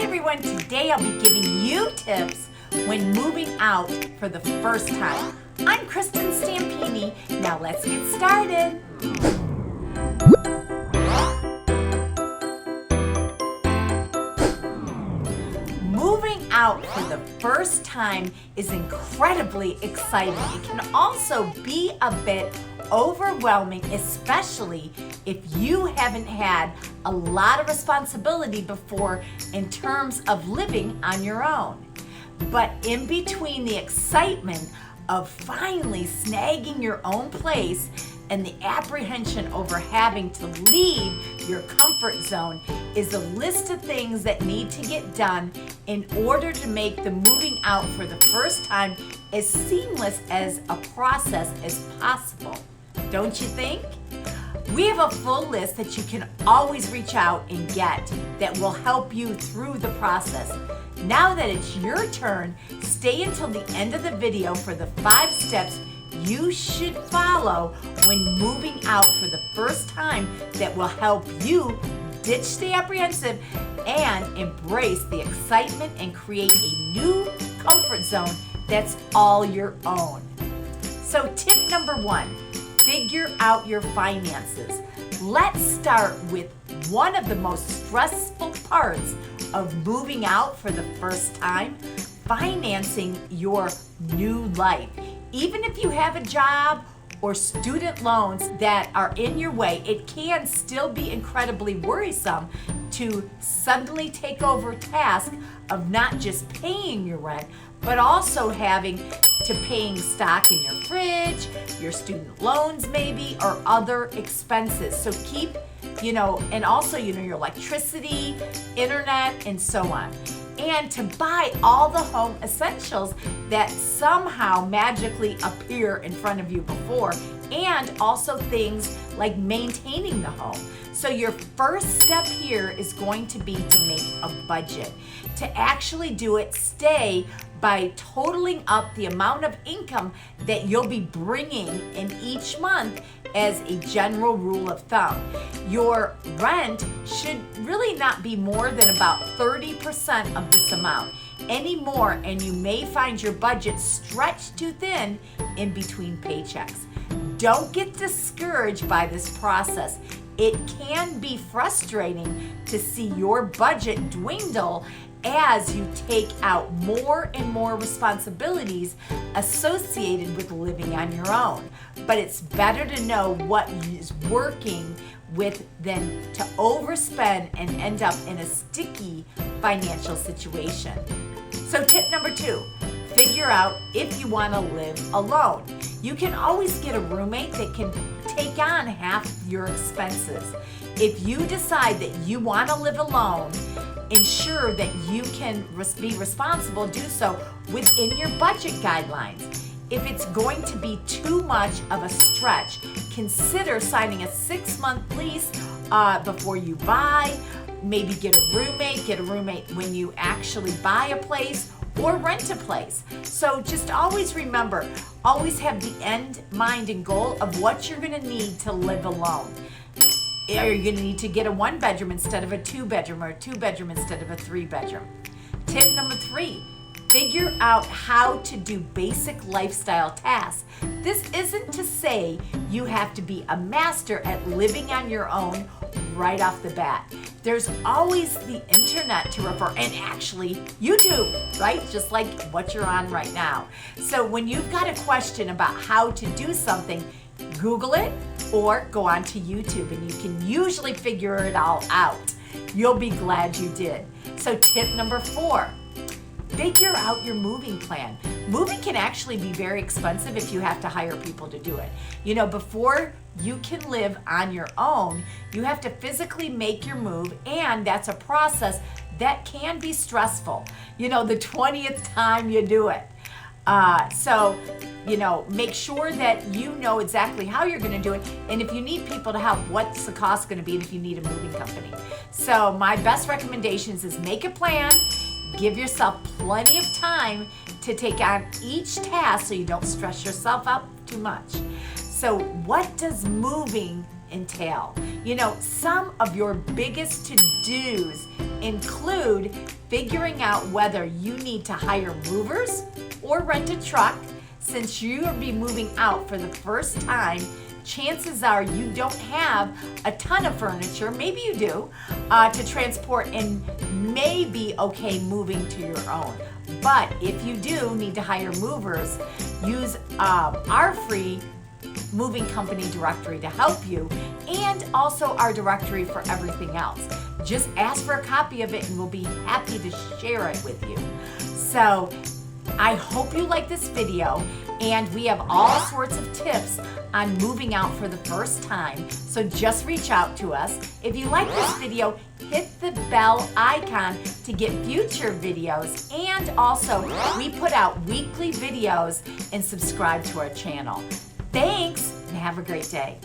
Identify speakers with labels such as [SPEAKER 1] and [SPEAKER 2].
[SPEAKER 1] everyone, today I'll be giving you tips when moving out for the first time. I'm Kristin Stampini. Now let's get started. Moving out for the first time is incredibly exciting. It can also be a bit overwhelming, especially if you haven't had a lot of responsibility before in terms of living on your own. But in between the excitement of finally snagging your own place and the apprehension over having to leave your comfort zone is a list of things that need to get done in order to make the moving out for the first time as seamless as a process as possible. Don't you think? We have a full list that you can always reach out and get that will help you through the process. Now that it's your turn, stay until the end of the video for the 5 steps you should follow when moving out for the first time that will help you ditch the apprehensive and embrace the excitement and create a new comfort zone that's all your own. So tip number 1, figure out your finances. Let's start with one of the most stressful parts of moving out for the first time, financing your new life. Even if you have a job or student loans that are in your way, it can still be incredibly worrisome to suddenly take over task of not just paying your rent, but also having to paying stock in your fridge, your student loans maybe, or other expenses. So keep, and also, your electricity, internet, and so on. And to buy all the home essentials that somehow magically appear in front of you before, and also things like maintaining the home. So your first step here is going to be to make a budget. To actually do it, stay by totaling up the amount of income that you'll be bringing in each month as a general rule of thumb. Your rent should really not be more than about 30% of this amount. Any more and you may find your budget stretched too thin in between paychecks. Don't get discouraged by this process. It can be frustrating to see your budget dwindle as you take out more and more responsibilities associated with living on your own. But it's better to know what is working than to overspend and end up in a sticky financial situation. So tip number 2, figure out if you want to live alone. You can always get a roommate that can take on half your expenses. If you decide that you want to live alone, ensure that you can be responsible, do so within your budget guidelines. If it's going to be too much of a stretch, consider signing a 6-month lease before you buy. Maybe get a roommate when you actually buy a place or rent a place. So just always remember, always have the end mind and goal of what you're gonna need to live alone. Are you gonna need to get a 1-bedroom instead of a 2-bedroom, or a 2-bedroom instead of a 3-bedroom? Tip number 3, figure out how to do basic lifestyle tasks. This isn't to say you have to be a master at living on your own right off the bat. There's always the internet to refer, and actually YouTube, right? Just like what you're on right now. So when you've got a question about how to do something, Google it or go on to YouTube, and you can usually figure it all out. You'll be glad you did. So tip number 4, figure out your moving plan. Moving can actually be very expensive if you have to hire people to do it. Before you can live on your own, you have to physically make your move, and that's a process that can be stressful. The 20th time you do it. So make sure that you know exactly how you're going to do it, and if you need people to help, what's the cost going to be, and if you need a moving company. So my best recommendations is make a plan, give yourself plenty of time to take on each task so you don't stress yourself out too much. So what does moving entail? You know, some of your biggest to-dos include figuring out whether you need to hire movers or rent a truck. Since you will be moving out for the first time, chances are you don't have a ton of furniture, maybe you do, to transport and may be okay moving to your own. But if you do need to hire movers, use our free moving company directory to help you, and also our directory for everything else. Just ask for a copy of it and we'll be happy to share it with you. So I hope you like this video, and we have all sorts of tips on moving out for the first time. So just reach out to us. If you like this video, hit the bell icon to get future videos, and also we put out weekly videos, and subscribe to our channel. Thanks, and have a great day.